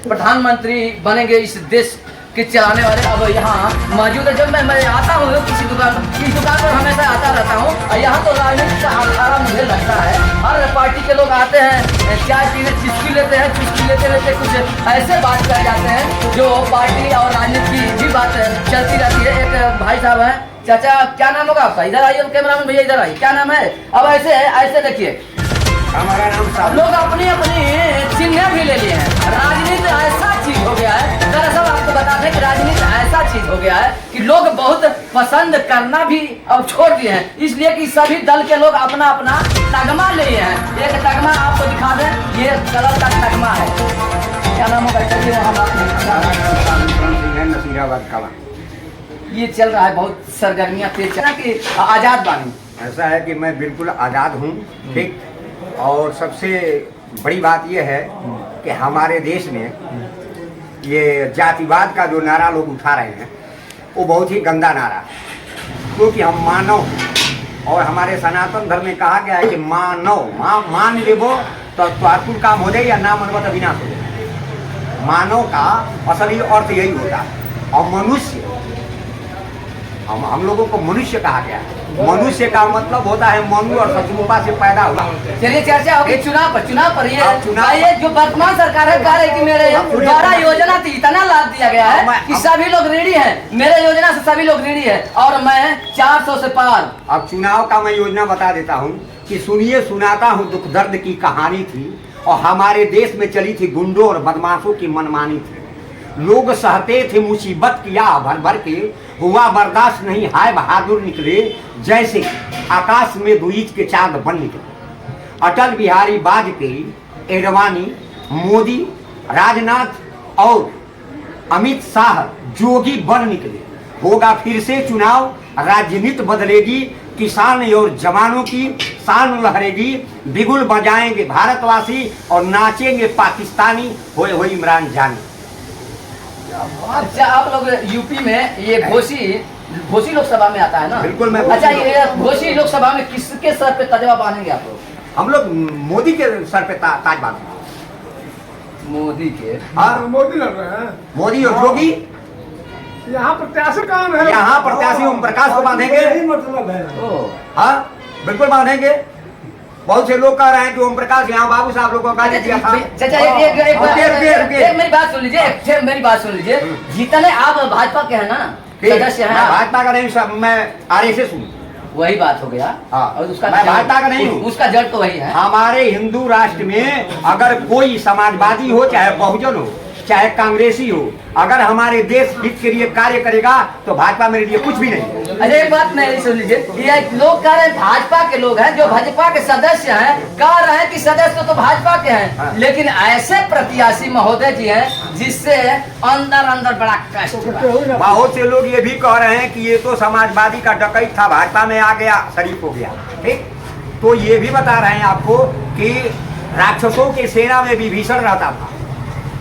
प्रधानमंत्री बनेंगे इस देश के चलाने वाले। अब यहाँ मौजूद है, जब मैं आता हूँ किसी दुकान, इस दुकान पर हमेशा आता रहता हूँ और यहाँ तो राजनीति का अखाड़ा मुझे लगता है। हर पार्टी के लोग आते हैं, चाय पीने चुस्की लेते हैं, चुस्की लेते लेते कुछ ऐसे बात कर जाते हैं जो पार्टी और राजनीति की भी बात चलती रहती है। एक भाई साहब हैं, चाचा क्या नाम होगा आपका? इधर आइए, कैमरामैन भैया इधर आइए, क्या नाम है? अब ऐसे देखिए, हमारा नाम साहब, लोग अपनी अपनी चिन्ह भी ले लिए हैं। राजनीति ऐसा चीज हो गया है, दरअसल आपको बता दें कि राजनीति ऐसा चीज हो गया है कि लोग बहुत पसंद करना भी अब छोड़ दिए हैं, इसलिए कि सभी दल के लोग अपना अपना तगमा ले हैं। एक तगमा आपको दिखा दें, ये कलर का तगमा है, क्या नाम होगा? चलिए वहाँ बात नहीं, नसीराबाद कला। ये चल रहा है, बहुत सरगर्मियाँ तेज चल कि आजाद बानी। ऐसा है कि मैं बिल्कुल आज़ाद हूँ, ठीक। और सबसे बड़ी बात यह है कि हमारे देश में ये जातिवाद का जो नारा लोग उठा रहे हैं वो बहुत ही गंदा नारा है, क्योंकि हम मानव और हमारे सनातन धर्म में कहा गया है कि मानव मान लेबो तो कुल काम हो जाए या ना मनबो तो विनाश हो जाए। मानव का असली अर्थ यही होता है। और मनुष्य, हम लोगों को मनुष्य कहा गया है। मनुष्य का मतलब होता है मनु और सतरूपा से पैदा हुआ। चलिए चर्चा होगी चुनाव पर। ये जो वर्तमान सरकार है कह रही कि मेरे द्वारा योजना थी, इतना लाभ दिया गया है कि सभी लोग ऋणी हैं, मेरे योजना से सभी लोग ऋणी है और मैं 400 से पार। अब चुनाव का मैं योजना बता देता हूँ कि सुनिए, सुनाता हूँ दुख दर्द की कहानी थी और हमारे देश में चली थी गुंडों और बदमाशों की मनमानी थी। लोग सहते थे मुसीबत किया भर भर के, हुआ बर्दाश्त नहीं, हाय बहादुर निकले जैसे आकाश में द्वीज के चांद बन निकले। अटल बिहारी वाजपेयी, एडवाणी, मोदी, राजनाथ और अमित शाह जोगी बन निकले। होगा फिर से चुनाव, राजनीति बदलेगी, किसान और जवानों की शान लहरेगी, बिगुल बजाएंगे भारतवासी और नाचेंगे पाकिस्तानी, होए होए इमरान जानी। अच्छा, आप लोग यूपी में ये घोसी लोकसभा में आता है ना? बिल्कुल। मैं अच्छा, ये घोसी लोकसभा में किसके सर पे तजवा बांधेंगे आप लोग? हम लोग मोदी के सर पे ताज बांधेंगे। मोदी के? हाँ, मोदी लड़ रहे हैं। मोदी और योगी। यहाँ प्रत्याशी कौन है? यहाँ प्रत्याशी ओम प्रकाश को बांधेंगे। यही मतलब है। हाँ, बिल्कुल बांधेंगे। बहुत से लोग कह रहे हैं कि ओम प्रकाश यहाँ बाबू साहब लोगों का दिया था। मेरी बात सुन लीजिए, जितने आप भाजपा के हैं ना सदस्य हैं, भाजपा का नहीं, सब मैं RSS हूँ। वही बात हो गया। हाँ, और उसका मैं भाजपा का नहीं हूँ, उसका जड़ तो वही है। हमारे हिंदू राष्ट्र में अगर कोई समाजवादी हो, चाहे बहुजन हो, चाहे कांग्रेसी हो, अगर हमारे देश हित के लिए कार्य करेगा तो भाजपा मेरे लिए कुछ भी नहीं। अरे एक बात नहीं सुन लीजिए, ये लोग कह रहे हैं भाजपा के लोग हैं जो भाजपा के सदस्य हैं, कह रहे हैं कि सदस्य तो भाजपा के हैं, लेकिन ऐसे प्रत्याशी महोदय जी हैं जिससे अंदर बड़ा कष्ट। बहुत से लोग ये भी कह रहे हैं कि ये तो समाजवादी का डकैत था, भाजपा में आ गया, शरीफ हो गया। ठीक, तो ये भी बता रहे हैं आपको कि राक्षसों की सेना में विभीषण रहता था,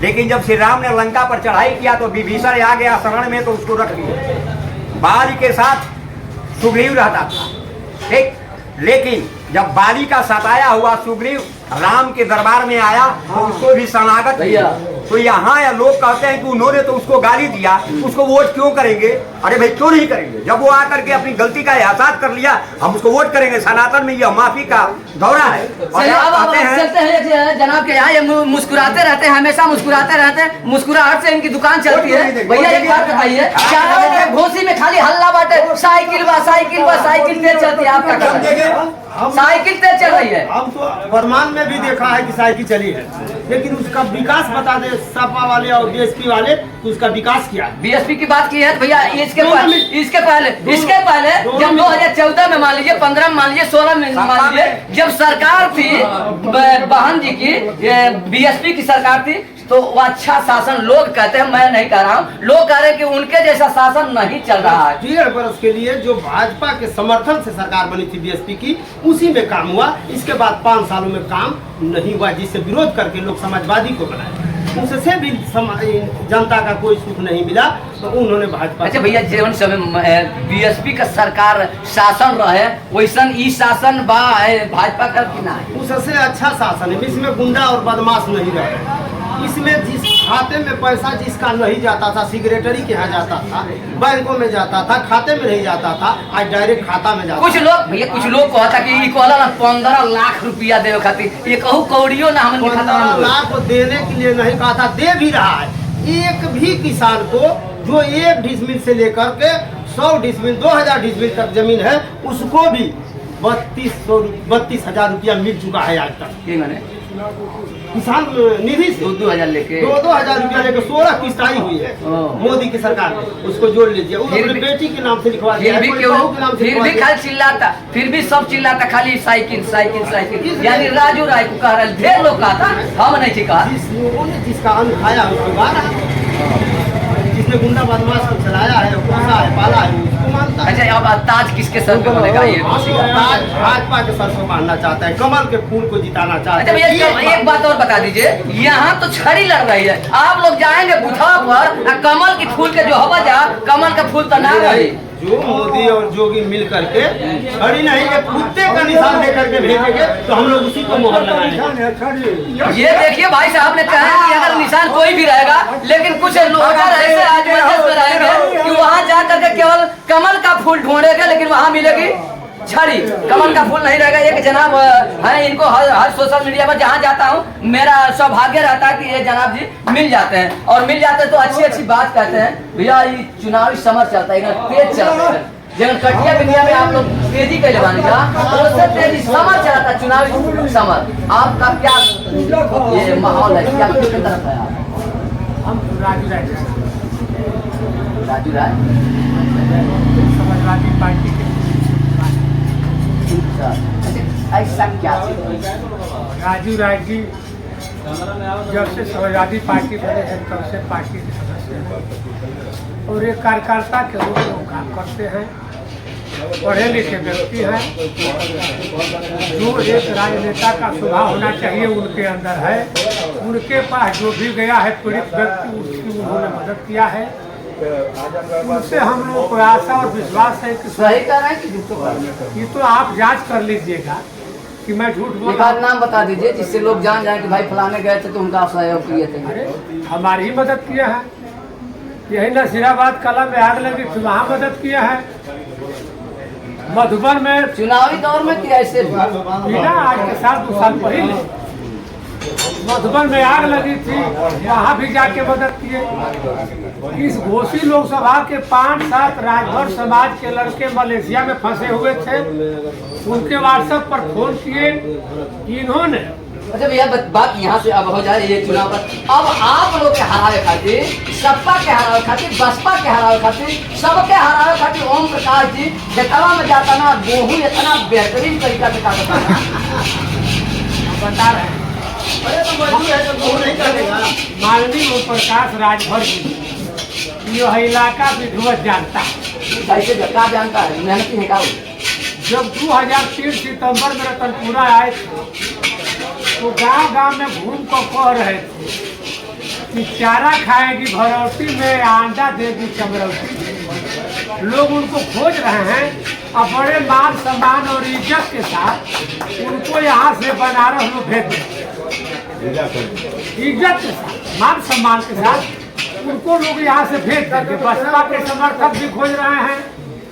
लेकिन जब श्री राम ने लंका पर चढ़ाई किया तो विभीषण आ गया शरण में, तो उसको रख दिया। बाली के साथ सुग्रीव रहता था, ठीक, लेकिन जब बाली का सताया हुआ सुग्रीव राम के दरबार में आया तो उसको भी शरणागत किया। तो यहाँ या लोग कहते हैं कि उन्होंने तो उसको गाली दिया, उसको वोट क्यों करेंगे? अरे भाई क्यों नहीं करेंगे? जब वो आकर के अपनी गलती का एहसास कर लिया, हम उसको वोट करेंगे। सनातन में यह माफी का दौरा है। चलते हैं जनाब के यहाँ, ये मुस्कुराते रहते हैं, हमेशा मुस्कुराते रहते हैं, मुस्कुराहट से इनकी दुकान चलती है। भैया एक बात बताइए, घोसी में खाली हल्ला बाटे, साइकिल तेज चलती है, आपका साइकिल तेज चल रही है? हम तो वर्तमान में भी देखा है कि साइकिल चली है, लेकिन उसका विकास बता दे सपा वाले और बीएसपी वाले, तो उसका विकास किया। बीएसपी की बात की है तो भैया इसके पहले जब 2014 में मान लीजिए, 15 में मान लीजिए, 16 में मान लीजिए, जब सरकार थी बहन जी की, बीएसपी की सरकार थी, तो वो अच्छा शासन लोग कहते हैं, मैं नहीं कह रहा हूँ, लोग कह रहे हैं कि उनके जैसा शासन नहीं चल रहा है। 1.5 वर्ष के लिए जो भाजपा के समर्थन से सरकार बनी थी बीएसपी की, उसी में काम हुआ। इसके बाद 5 सालों में काम नहीं हुआ, जिससे विरोध करके लोग समाजवादी को बनाए, उससे भी जनता का कोई सुख नहीं मिला, तो उन्होंने भाजपा। अच्छा भैया, जीवन समय बीएसपी का सरकार शासन रहे, वैसन ई शासन भाजपा का कि ना? उससे अच्छा शासन है, इसमें गुंडा और बदमाश नहीं रहे। इसमें जिस खाते में पैसा जिसका नहीं जाता था, सेक्रेटरी के यहाँ जाता था, बैंकों में जाता था, खाते में नहीं जाता था, आज डायरेक्ट खाता में जाता। कुछ लोग भैया कुछ लोग कहता कि ई कहला ना 15 लाख रुपया देवे खातिर, ये कहू कौड़ियो ना हमन के खाता 15 में लाख को देने के लिए नहीं कहा था, दे भी रहा है। एक भी किसान को जो 1 डिसमिल से लेकर के 100 डिसमिल 2000 डिसमिल तक जमीन है, उसको भी 32,000 रुपया मिल चुका है आज तक। ये माने किसान निधि से 2-2 हजार लेके 2,000 रुपया लेकर 16 किस्त आई हुई है मोदी की सरकार ने, उसको जोड़ लीजिए। वो फिर अपनी भी- बेटी के नाम से लिखवा दिया फिर है, भी कोई क्यों बहू के नाम से फिर लिखवा भी दिया। खाली चिल्लाता, फिर भी सब चिल्लाता खाली साइकिल साइकिल साइकिल, यानी राजू राय को कह रहा ढेर लोग कहता, हम नहीं थी कहा। जिस लोगों ने जिसका अन्न खाया है उसको मारा है, जिसने गुंडा बदमाश को चलाया है, पोसा है, पाला है, उसको मानता है। अच्छा अब ताज किसके सर पे होने का ये खुशी का? आज भाजपा के सर को मानना चाहता है, कमल के फूल को जिताना चाहता अच्छा है। भैया एक बात और बता दीजिए, यहाँ तो छड़ी लड़ रही है, आप लोग जाएंगे बुथा पर कमल की फूल के जो हवा जा, कमल का फूल तो ना रही। जो मोदी और जोगी मिल करके छड़ी नहीं ये कुत्ते का निशान दे करके भेजेंगे तो हम लोग उसी को मोहर लगाएंगे। ये देखिए भाई साहब ने कहा कि अगर निशान कोई भी रहेगा, लेकिन कुछ लोग ऐसे आज मजलिस में रहेंगे कि वहाँ जा करके केवल कमल का फूल ढूंढेगा, लेकिन वहाँ मिलेगी छड़ी, कमल का फूल नहीं रहेगा। एक जनाब है, इनको हर सोशल मीडिया पर जहाँ जाता हूँ मेरा सौभाग्य रहता है कि ये जनाब जी मिल जाते हैं, और मिल जाते हैं तो अच्छी अच्छी बात कहते हैं। भैया ये चुनावी समर चलता है, तेज चलता है, जब कटिया बिटिया में आप लोग तेजी कैले बानी का, तो उससे तेजी समर चलाता है, चुनावी समर। आपका क्या ये माहौल है, क्या किसकी तरफ है आप? हम राजू राय राजू राय समाजवादी पार्टी के अच्छा, ऐसा क्या चीज़? राजू राय जी जब से समाजवादी पार्टी बने हैं तब से पार्टी के सदस्य हैं और एक कार्यकर्ता के रूप में काम करते हैं। पढ़े लिखे व्यक्ति हैं, जो एक राजनेता का स्वभाव होना चाहिए उनके अंदर है। उनके पास जो भी गया है पीड़ित व्यक्ति, उसकी उन्होंने मदद किया है। उनसे हम लोगों को आशा और विश्वास है कि सही कह रहे हैं कि झूठ कह रहे हैं? ये तो आप जांच कर लीजिएगा कि मैं झूठ बोल एक रहा आध हूं। नाम बता दीजिए जिससे लोग जान जाए कि भाई फलाने गए थे तो उनका आप सहयोग किए थे। अरे हमारी ही मदद किया है, यही नसीराबाद कला में आग लगी थी, वहाँ मदद किया है। मधुबन में चुनावी दौर में कि ऐसे भी? बिना आज के साथ 2 साल पहले मधुबन में आग लगी थी, वहाँ भी जाके मदद किए। इस घोषी लोकसभा के 5-7 राजभर समाज के लड़के मलेशिया में फंसे हुए थे, उनके व्हाट्सएप पर फोन किए। इन्होंने अच्छा भैया बात यहाँ से अब हो जाए ये चुनाव पर। अब आप लोग के हरावे खातिर, सपा के हरावे खातिर, बसपा के हरावे खातिर, सबके हरावे खातिर ओम प्रकाश जी खेतवा में जाता ना गेहूँ इतना बेहतरीन तरीका से काटता है। बता रहे हैं अरे तो मजदूर है तो वो नहीं करेगा। माननीय ओम प्रकाश राजभर जी यह इलाका विधिवत जानता है। कैसे क्या जानता है, मेहनती है का? जब 2003 सितंबर में रतनपुरा आए थे तो गांव-गांव में घूम कर कह रहे थे कि चारा खाएगी भरौती में, अंडा देगी चमरौती। लोग उनको खोज रहे हैं और बड़े मान सम्मान और इज्जत के साथ उनको यहाँ से बनारस में भेज दें। इज्जत के साथ, मान सम्मान के साथ उनको लोग यहाँ से भेज देंगे। बसपा के समर्थक भी खोज रहे हैं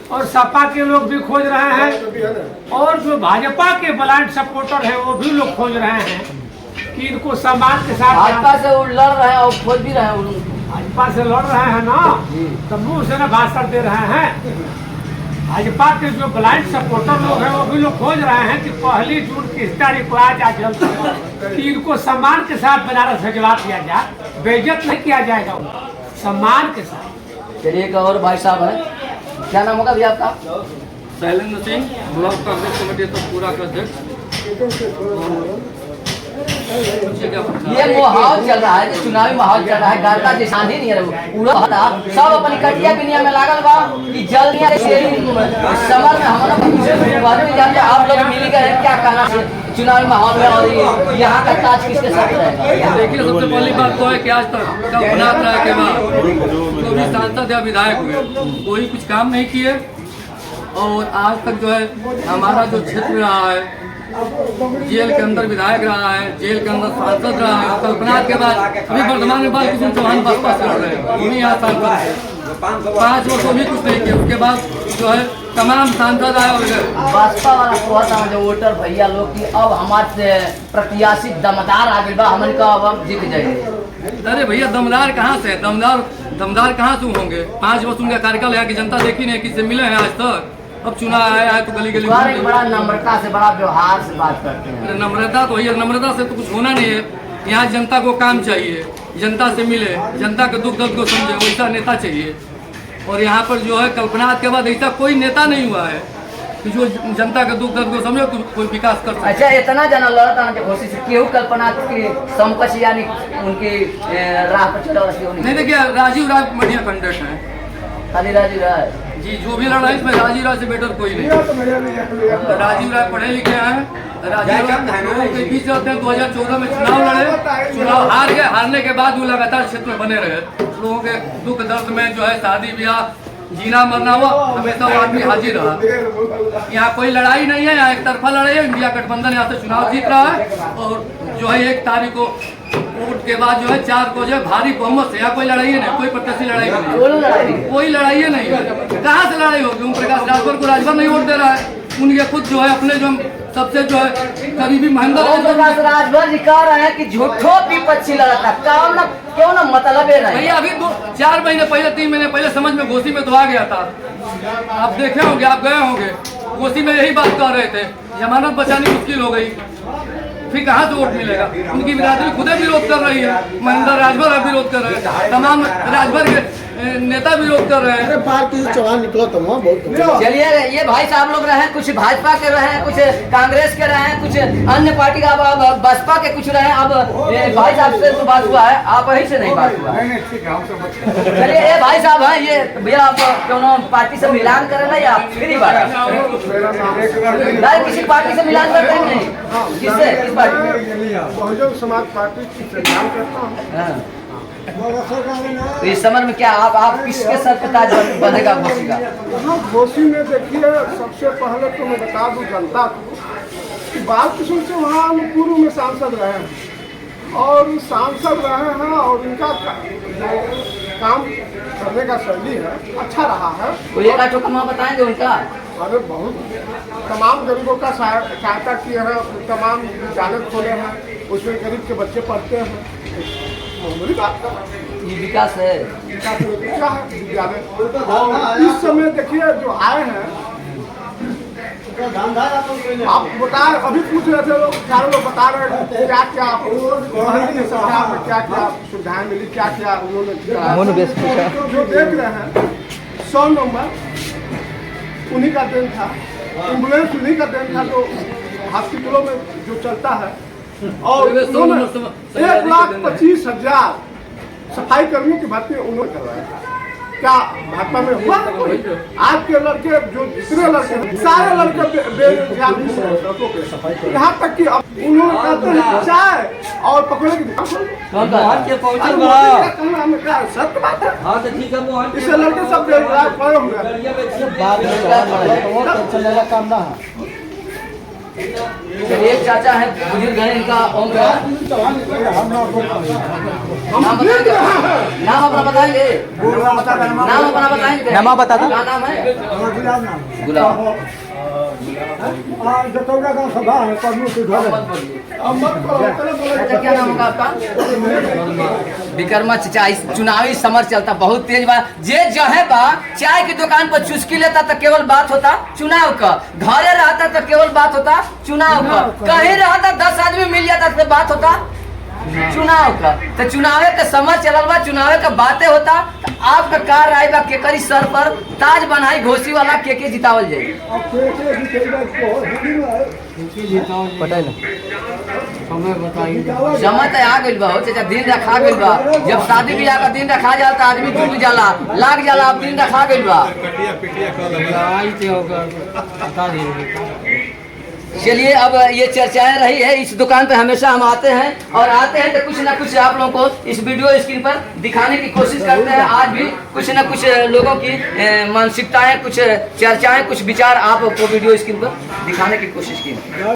और सपा के लोग भी खोज रहे हैं, और जो भाजपा के ब्लाइंड सपोर्टर हैं वो भी लोग खोज रहे हैं कि इनको सम्मान के साथ भाजपा से वो लड़ रहे हैं और खोज भी रहे हैं भाजपा से लड़ रहे हैं ना, तो मुंह से ना भाषण दे रहे हैं। भाजपा के जो ब्लाइंड सपोर्टर लोग हैं वो भी लोग खोज रहे हैं कि 1 जून की तारीख को आज जल्द कि इनको सम्मान के साथ बनारस भिजवा दिया जाए, बेइज्जत नहीं किया जाएगा, उनको सम्मान के साथ। चलिए एक और भाई साहब है, क्या नाम होगा भैया आपका? शैलेंद्र सिंह, ब्लॉक कांग्रेस कमेटी तो पूरा का अध्यक्ष। ये माहौल चल रहा है, जो चुनावी माहौल चल रहा है, गाता जी शांति नहीं है, पूरा हटा सब अपनी कटिया बिनिया में लागल बा कि जल्दी समर में हमारा आप लोग मिली गए, क्या कहना है चुनावी माहौल में और यहाँ का ताज किसके साथ रहेगा? देखिए सबसे पहली बात तो है कि आज तक का उपनाथ राय के बाद जो भी सांसद या विधायक हुए कोई कुछ काम नहीं किए, और आज तक जो है हमारा जो क्षेत्र रहा है जेल के अंदर विधायक रहा है, जेल के अंदर सांसद रहा है। कल्पनाथ के बाद अभी वर्तमान में बालकृष्ण चौहान बसपा से लड़ रहे हैं, उन्हीं यहाँ सांसद है। 5 वर्षों भी कुछ नहीं किया, उसके बाद जो है तमाम सांसद आए और गए। बसपा वाला कहता है जो वोटर भैया लोग की अब हमारे प्रत्याशी दमदार आ गई बा, हमन का अब जीत जाएंगे। अरे भैया दमदार कहाँ से? दमदार कहाँ से होंगे? 5 वर्ष उनका कार्यकाल यहाँ की जनता देखी नहीं, किससे मिले हैं आज तक? अब चुनाव आया है तो गली गली एक बड़ा नम्रता से बड़ा व्यवहार से बात करते हैं। अरे नम्रता तो भैया, नम्रता से तो कुछ होना नहीं है। यहाँ जनता को काम चाहिए, जनता से मिले, जनता के दुख दर्द को समझे, वैसा नेता चाहिए। और यहाँ पर जो है कल्पनाथ के बाद ऐसा कोई नेता नहीं हुआ है कि जो जनता के दुख दर्द को समझे, कोई विकास कर सके। अच्छा, इतना जना लड़ता है कोशिश केहू कल्पनाथ की समकक्ष यानी उनकी राह पर चला नहीं। देखिए राजीव राय बढ़िया कैंडिडेट है, खाली राजीव राय जी, जो भी लड़ा है इसमें राजीव राय से बेटर कोई नहीं। राजीव राय पढ़े लिखे हैं, राजीव राय लोगों के बीच रहते हैं। 2014 में चुनाव लड़े, चुनाव हार गए, हारने के बाद वो लगातार क्षेत्र में बने रहे। लोगों के दुख दर्द में जो है शादी ब्याह जीना मरना हुआ, हमेशा वो आदमी हाजिर रहा। यहाँ कोई लड़ाई नहीं है, यहाँ एक तरफा लड़ाई है। इंडिया गठबंधन यहाँ से चुनाव जीत रहा है और जो है 1 तारीख को वोट के बाद जो है 4 को जो है भारी बहुमत से, यहाँ कोई लड़ाई है नहीं, कोई प्रत्याशी लड़ाई नहीं, कोई लड़ाई है नहीं। कहाँ से लड़ाई होगी? ओम प्रकाश राजभर को राजभर नहीं वोट दे रहा है। उनके खुद जो है अपने जो सबसे जो है करीबी महेंद्र राजभर जी कह रहे हैं कि झूठो विपक्षी लड़ता काम ना, क्यों ना मतलब है नहीं। भैया अभी 4 महीने पहले 3 महीने पहले समझ में घोसी में तो आ गया था। आप देखे होंगे, आप गए होंगे, घोसी में यही बात कर रहे थे, जमानत बचानी मुश्किल हो गई। फिर कहाँ से वोट मिलेगा? उनकी बिरादरी खुदे विरोध कर रही है, महेंद्र राजभर विरोध कर रहे हैं, तमाम राजभर के नेता विरोध कर रहे हैं। चौहान निकला तो वहाँ बहुत। चलिए, ये भाई साहब लोग रहे हैं, कुछ भाजपा के रहे हैं, कुछ कांग्रेस के रहे हैं, कुछ अन्य पार्टी का, अब बसपा के कुछ रहे हैं। अब भाई साहब से तो बात हुआ है, आप वही से नहीं बात हुआ है। चलिए, ये भाई साहब हैं, ये भैया आप दोनों पार्टी से मिलान करें ना या फ्री बात? किसी पार्टी से मिलान करते हैं नहीं? किससे? किस पार्टी? बहुजन समाज पार्टी से मिलान करता हूँ। तो इस समय में क्या आप किसके सर पे ताज बनेगा घोसी का? घोसी में देखिए, सबसे पहले तो मैं बता दूं जनता को कि बालकृष्ण चौहान पूर्व में सांसद रहे हैं और सांसद रहे हैं और उनका काम करने का शैली है अच्छा रहा है। कोई एक आठों कमा बताएंगे उनका? अरे बहुत तमाम गरीबों का सहायता किए हैं, तमाम विद्यालय खोले हैं, उसमें गरीब के बच्चे पढ़ते हैं। मामूली बात ये विकास है, विकास क्या है विद्यालय। और इस समय देखिए जो आए हैं, आप बताए, अभी पूछ रहे थे लोग, चारों लोग बता रहे हैं क्या क्या सरकार में क्या क्या सुविधाएं मिली, क्या क्या उन्होंने जो देख रहे हैं। 100 नंबर उन्हीं का देन था, एम्बुलेंस उन्हीं का देन था जो हॉस्पिटलों में जो चलता है। और 1,25,000 सफाई कर्मियों की भर्ती उन्होंने करवाया। क्या भाजपा में हुआ? आज के लड़के जो जितने लड़के सारे लड़के बेरोजगार, यहाँ तक कि अब उन्होंने कहते हैं चाय और पकौड़े की दुकान सत्य बात है। इससे लड़के सब बेरोजगार पड़े हुए हैं। एक चाचा है, बुजुर्ग है, इनका नाम अपना बताएंगे? नाम अपना बताएंगे? नाम बता दो। क्या नाम है? गुलाब। अच्छा, क्या नाम होगा आपका? विक्रमा चाचा। चुनावी समर चलता बहुत तेज बा, जे जहे बा चाय की दुकान पर चुस्की लेता तो केवल बात होता चुनाव का, घरे रहता तो केवल बात होता चुनाव का, कहीं रहता 10 आदमी मिल जाता तो बात होता चुनाव का। तो चुनावे का समर चलल बा, चुनावे का बातें होता। तो आपका का राय बा केकरी सर पर ताज बनाई घोसी वाला के जितावल जाए? पटेल समय तो आ गइल बा हो चाचा, दिन रखा गइल बा। जब शादी ब्याह का दिन रखा जाला तो आदमी जुट जाला, लाग जाला। अब दिन रखा गइल बा। चलिए, अब ये चर्चाएं रही है। इस दुकान पे हमेशा हम आते हैं और आते हैं तो कुछ ना कुछ आप लोगों को इस वीडियो स्क्रीन पर दिखाने की कोशिश करते हैं। आज भी कुछ ना कुछ लोगों की मानसिकताएं, कुछ चर्चाएं, कुछ विचार आपको वीडियो स्क्रीन पर दिखाने की कोशिश की।